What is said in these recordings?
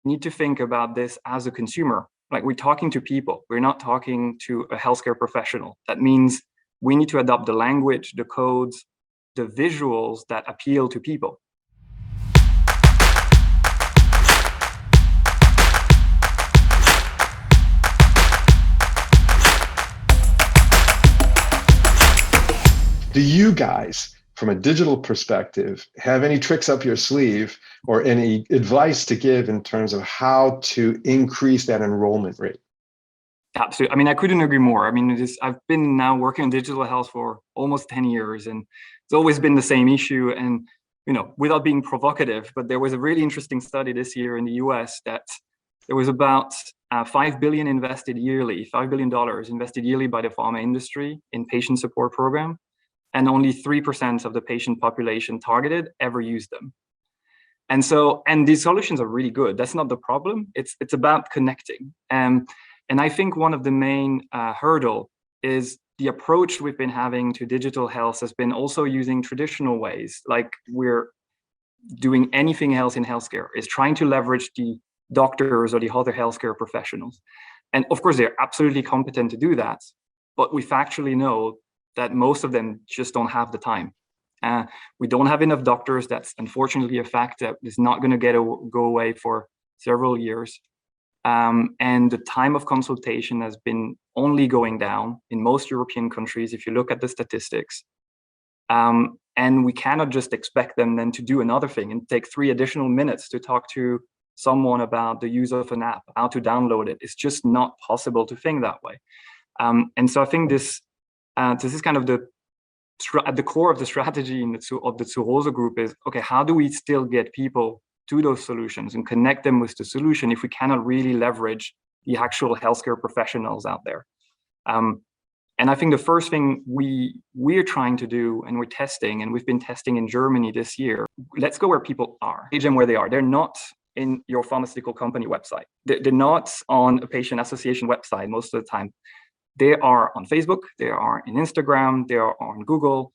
need to think about this as a consumer. Like, we're talking to people, we're not talking to a healthcare professional. That means we need to adopt the language, the codes, the visuals that appeal to people. Do you guys, from a digital perspective, have any tricks up your sleeve or any advice to give in terms of how to increase that enrollment rate? Absolutely. I mean, I couldn't agree more. I mean, I've been now working on digital health for almost 10 years, and it's always been the same issue. And, without being provocative, but there was a really interesting study this year in the US that there was about $5 billion invested yearly, $5 billion invested yearly by the pharma industry in patient support program, and only 3% of the patient population targeted ever used them. And these solutions are really good. That's not the problem. It's about connecting. And I think one of the main hurdle is the approach we've been having to digital health has been also using traditional ways, like we're doing anything else in healthcare, is trying to leverage the doctors or the other healthcare professionals. And of course, they're absolutely competent to do that, but we factually know that most of them just don't have the time. We don't have enough doctors. That's unfortunately a fact that is not going to go away for several years. And the time of consultation has been only going down in most European countries, if you look at the statistics. And we cannot just expect them then to do another thing and take 3 additional minutes to talk to someone about the use of an app, how to download it. It's just not possible to think that way. And so I think this is kind of at the core of the strategy of the Zur Rose group is, okay, how do we still get people to those solutions and connect them with the solution if we cannot really leverage the actual healthcare professionals out there? And I think the first thing we're trying to do, and we're testing, and we've been testing in Germany this year, let's go where people are, engage them where they are. They're not in your pharmaceutical company website. They're not on a patient association website most of the time. They are on Facebook, they are in Instagram, they are on Google,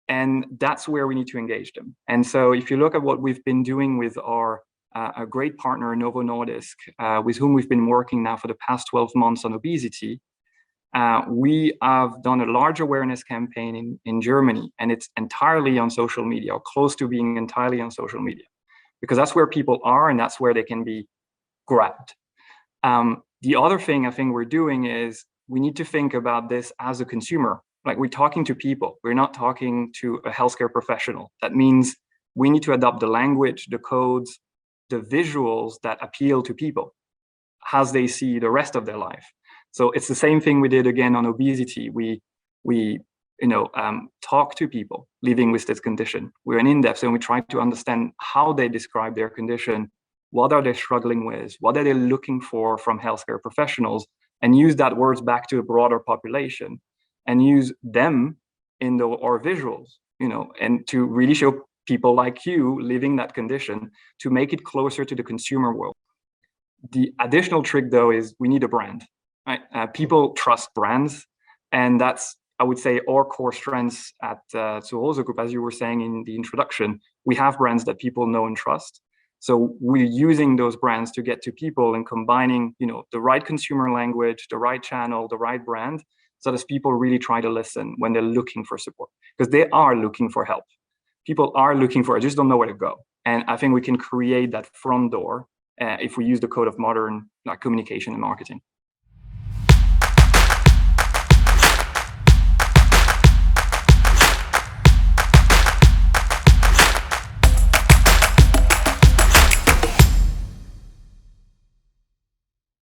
and that's where we need to engage them. And so if you look at what we've been doing with our a great partner, Novo Nordisk, with whom we've been working now for the past 12 months on obesity, we have done a large awareness campaign in Germany, and it's entirely on social media, or close to being entirely on social media, because that's where people are and that's where they can be grabbed. The other thing I think we're doing is we need to think about this as a consumer. Like, we're talking to people, we're not talking to a healthcare professional. That means we need to adopt the language, the codes, the visuals that appeal to people as they see the rest of their life. So it's the same thing we did again on obesity. We talk to people living with this condition. We're in depth and we try to understand how they describe their condition, what are they struggling with, what are they looking for from healthcare professionals, and use that words back to a broader population and use them in our visuals, and to really show people like you living that condition to make it closer to the consumer world. The additional trick, though, is we need a brand. Right? People trust brands, and that's, I would say, our core strengths at Zur Rose Group. As you were saying in the introduction, we have brands that people know and trust. So we're using those brands to get to people and combining, the right consumer language, the right channel, the right brand, so that people really try to listen when they're looking for support, because they are looking for help. People are looking for, I just don't know where to go. And I think we can create that front door if we use the code of modern communication and marketing.